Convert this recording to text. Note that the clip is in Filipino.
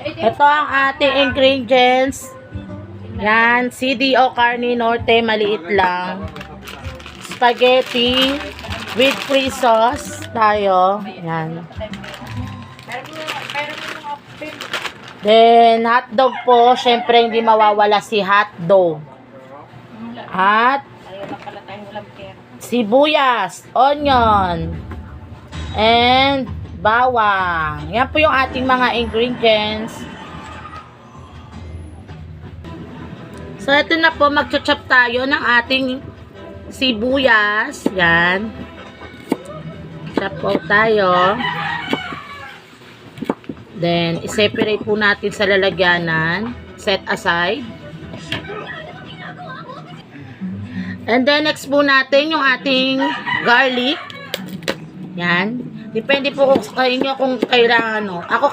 Ito ang ating ingredients. Yan, CDO Carne Norte, maliit lang. Spaghetti with free sauce tayo. Yan. Then, hotdog po. Syempre, hindi mawawala si hotdog. At sibuyas, onion, and bawang. Yan po yung ating mga ingredients. So, ito na po, mag-chop tayo ng ating sibuyas. Yan. Chop po tayo. Then, i-separate po natin sa lalagyanan. Set aside. And then, next po natin yung ating garlic. Yan. Depende po kung sa inyo kung kailangan. Ako